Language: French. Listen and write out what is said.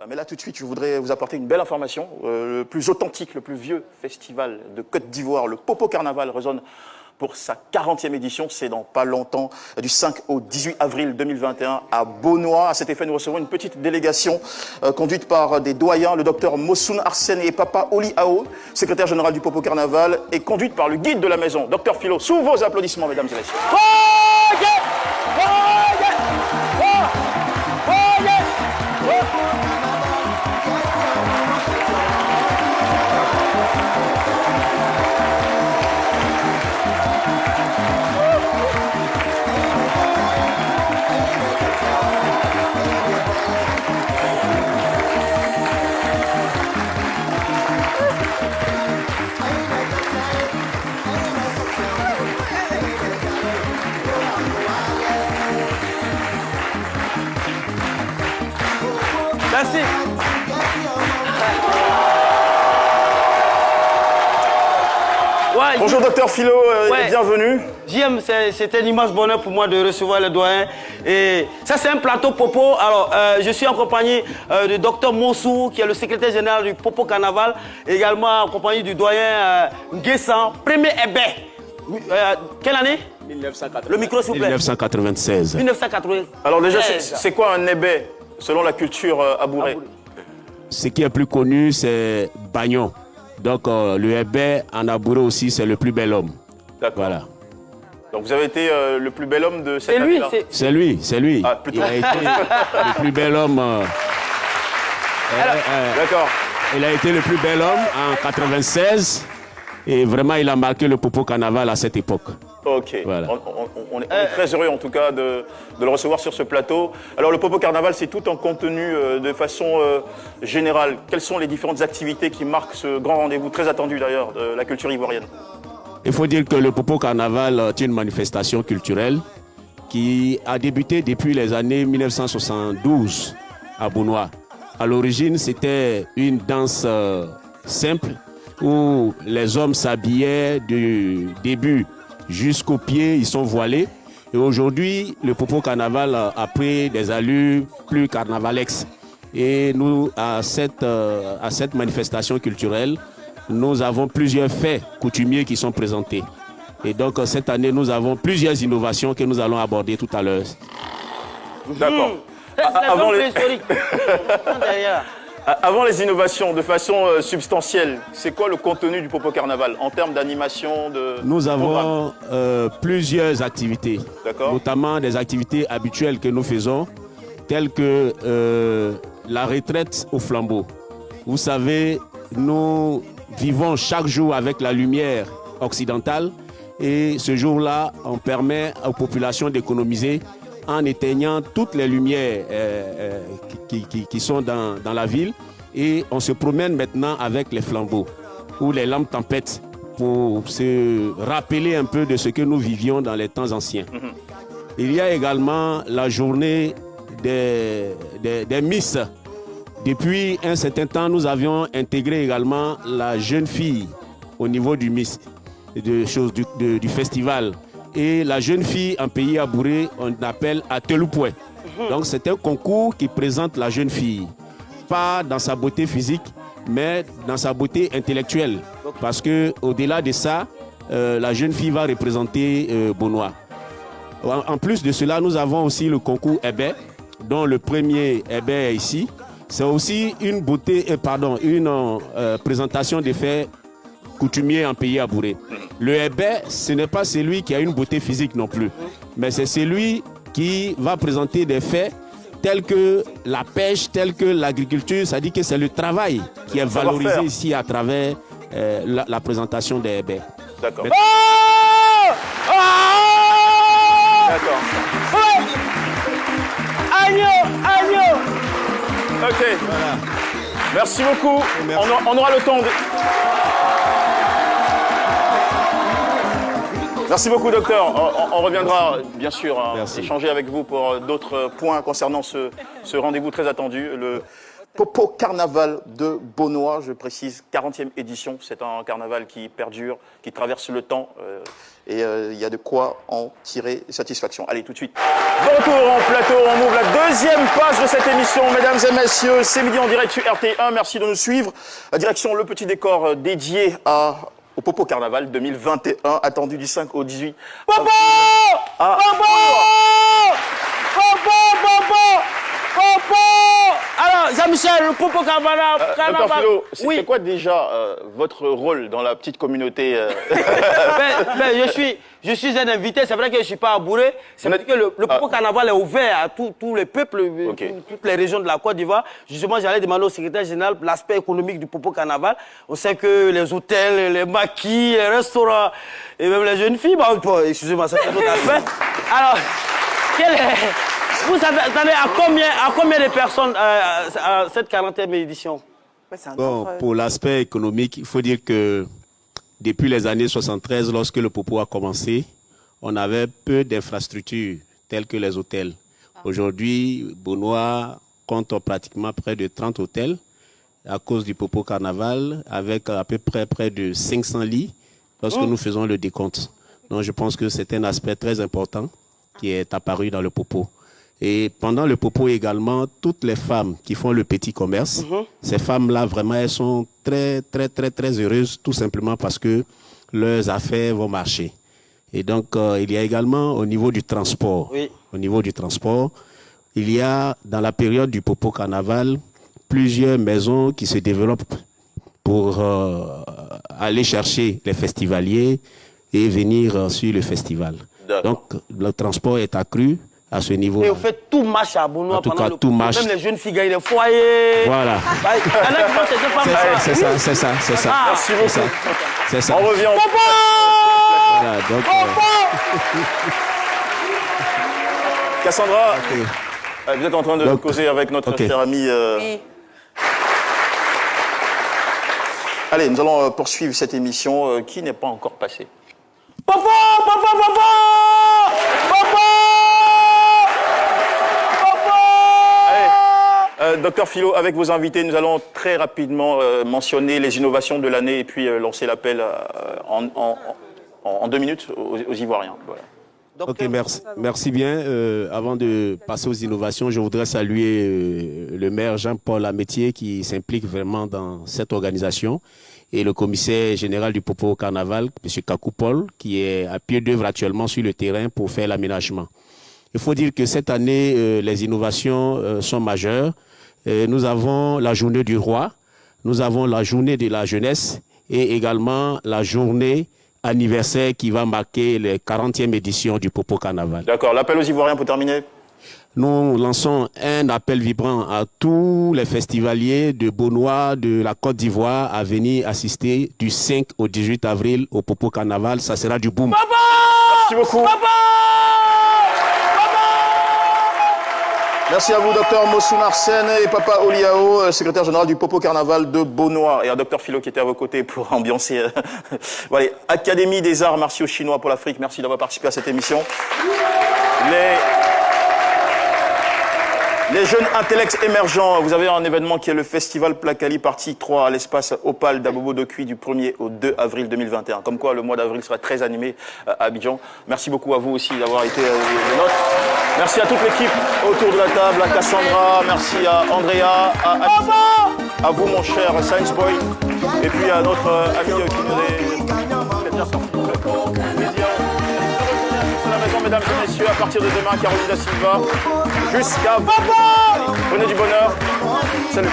Mais là, tout de suite, je voudrais vous apporter une belle information. Le plus authentique, le plus vieux festival de Côte d'Ivoire, le Popo Carnaval, résonne pour sa 40e édition. C'est dans pas longtemps, du 5 au 18 avril 2021 à Beaunois. À cet effet, nous recevons une petite délégation conduite par des doyens, le docteur Mossoun Arsène et Papa Oli Ao, secrétaire général du Popo Carnaval, et conduite par le guide de la maison, docteur Philo. Sous vos applaudissements, mesdames et messieurs. Merci. Ouais, Bonjour docteur Philo, et bienvenue. JM, c'était un immense bonheur pour moi de recevoir le doyen. Et ça, c'est un plateau Popo. Alors, je suis en compagnie du docteur Monsou, qui est le secrétaire général du Popo Carnaval, et également en compagnie du doyen Nguessan, premier Ébé. Quelle année? 1980. Le micro, s'il vous plaît. 1996. 1996. Alors déjà, c'est quoi un ébé, selon la culture abourée? Ce qui est plus connu, c'est Bagnon. Donc, le Hébé en Abouré aussi, c'est le plus bel homme. D'accord. Voilà. Donc vous avez été le plus bel homme de cette C'est lui, année-là? C'est lui, c'est lui. Ah, plutôt. Il a été le plus bel homme. D'accord. Il a été le plus bel homme en 96. Et vraiment, il a marqué le Popo Carnaval à cette époque. Ok. Voilà. On est très heureux en tout cas de le recevoir sur ce plateau. Alors le Popo Carnaval, c'est tout un contenu de façon générale. Quelles sont les différentes activités qui marquent ce grand rendez-vous, très attendu d'ailleurs, de la culture ivoirienne? Il faut dire que le Popo Carnaval est une manifestation culturelle qui a débuté depuis les années 1972 à Beaunois. À l'origine, c'était une danse simple où les hommes s'habillaient du début jusqu'aux pieds, ils sont voilés. Et aujourd'hui, le Popo Carnaval a pris des allures plus carnavalesques. Et nous, à cette manifestation culturelle, nous avons plusieurs faits coutumiers qui sont présentés. Et donc, cette année, nous avons plusieurs innovations que nous allons aborder tout à l'heure. D'accord. Avant les innovations, de façon substantielle, c'est quoi le contenu du Popo Carnaval en termes d'animation, de Nous programme? avons plusieurs activités, notamment des activités habituelles que nous faisons, telles que la retraite au flambeau. Vous savez, nous vivons chaque jour avec la lumière occidentale et ce jour-là, on permet aux populations d'économiser en éteignant toutes les lumières qui sont dans la ville, et on se promène maintenant avec les flambeaux ou les lampes tempêtes pour se rappeler un peu de ce que nous vivions dans les temps anciens. Il y a également la journée des Miss. Depuis un certain temps, nous avions intégré également la jeune fille au niveau du Miss, du festival. Et la jeune fille en pays abouré, on l'appelle Ateloupoué. Donc c'est un concours qui présente la jeune fille, pas dans sa beauté physique, mais dans sa beauté intellectuelle. Parce que au-delà de ça, la jeune fille va représenter Beaunois. En plus de cela, nous avons aussi le concours Hébé, dont le premier Hébé est ici. C'est aussi une présentation des faits coutumier en pays abouré. Le Hébé, ce n'est pas celui qui a une beauté physique non plus, mais c'est celui qui va présenter des faits tels que la pêche, tels que l'agriculture. Ça dit que c'est le travail qui est valorisé ici à travers la présentation des Hébé. D'accord. D'accord. Agneau. Ok. Voilà. Merci beaucoup. On aura le temps de... Merci beaucoup, docteur. On reviendra, bien sûr, échanger avec vous pour d'autres points concernant ce rendez-vous très attendu, le Popo Carnaval de Beaunois, je précise, 40e édition. C'est un carnaval qui perdure, qui traverse le temps. Et il y a de quoi en tirer satisfaction. Allez, tout de suite. De retour en plateau, on ouvre la deuxième page de cette émission. Mesdames et messieurs, c'est midi en direct sur RT1. Merci de nous suivre. La direction, le petit décor dédié au Popo Carnaval 2021, attendu du 5 au 18. Popo! Ah. Popo! Popo! Popo! Popo! Alors, Jean-Michel, le Popo Carnaval. Dr. Philo, c'était oui. quoi déjà votre rôle dans la petite communauté Ben, je suis un invité, c'est vrai que je ne suis pas abouré. C'est vrai que le Popo Carnaval est ouvert à tous les peuples, toutes les régions de la Côte d'Ivoire. Justement, j'allais demander au secrétaire général l'aspect économique du Popo Carnaval. On sait que les hôtels, les maquis, les restaurants, et même les jeunes filles, excusez-moi, c'est un autre aspect. Alors, vous attendez à combien de personnes à cette 40e édition? Bon, pour l'aspect économique, il faut dire que depuis les années 73, lorsque le Popo a commencé, on avait peu d'infrastructures telles que les hôtels. Aujourd'hui, Beaunois compte pratiquement près de 30 hôtels à cause du Popo Carnaval, avec à peu près de 500 lits lorsque nous faisons le décompte. Donc je pense que c'est un aspect très important qui est apparu dans le Popo. Et pendant le Popo également, toutes les femmes qui font le petit commerce, ces femmes-là, vraiment, elles sont très heureuses, tout simplement parce que leurs affaires vont marcher. Et donc, il y a également au niveau du transport. Oui. Au niveau du transport, il y a, dans la période du Popo Carnaval, plusieurs maisons qui se développent pour aller chercher les festivaliers et venir sur le festival. Donc, le transport est accru à ce niveau. Et vous faites tout marche à Beaunois. En tout cas, tout marche. Même les jeunes filles gagnent les foyers. Voilà. C'est ça. Merci beaucoup. C'est ça. On revient. Voilà, donc, Cassandra, vous êtes en train de causer avec notre cher ami. Oui. Allez, nous allons poursuivre cette émission qui n'est pas encore passée. Popo! Docteur Philo, avec vos invités, nous allons très rapidement mentionner les innovations de l'année et puis lancer l'appel en 2 minutes aux Ivoiriens. Voilà. Ok, merci bien. Avant de passer aux innovations, je voudrais saluer le maire Jean-Paul Amétier qui s'implique vraiment dans cette organisation et le commissaire général du Popo Carnaval, M. Kakou Paul, qui est à pied d'œuvre actuellement sur le terrain pour faire l'aménagement. Il faut dire que cette année, les innovations sont majeures. Nous avons la journée du roi, nous avons la journée de la jeunesse et également la journée anniversaire qui va marquer la 40e édition du Popo Carnaval. D'accord, l'appel aux Ivoiriens pour terminer. Nous lançons un appel vibrant à tous les festivaliers de Beaunois, de la Côte d'Ivoire à venir assister du 5 au 18 avril au Popo Carnaval. Ça sera du boom. Papa! Merci beaucoup. Papa! Merci à vous, docteur Mossou Narsène et Papa Oliao, secrétaire général du Popo Carnaval de Beaunois, et à docteur Philo qui était à vos côtés pour ambiancer. Voilà, Académie des arts martiaux chinois pour l'Afrique, merci d'avoir participé à cette émission. Les jeunes intellects émergents, vous avez un événement qui est le Festival Plakali partie 3 à l'espace Opal d'Abobo Dokui du 1er au 2 avril 2021. Comme quoi le mois d'avril sera très animé à Abidjan. Merci beaucoup à vous aussi d'avoir été des nôtres. Merci à toute l'équipe autour de la table, à Cassandra, merci à Andrea, à vous mon cher Science Boy, et puis à notre ami qui nous est déjà sorti. La maison, mesdames et messieurs, à partir de demain, Caroline da Silva, jusqu'à Papa. Prenez du bonheur. Salut.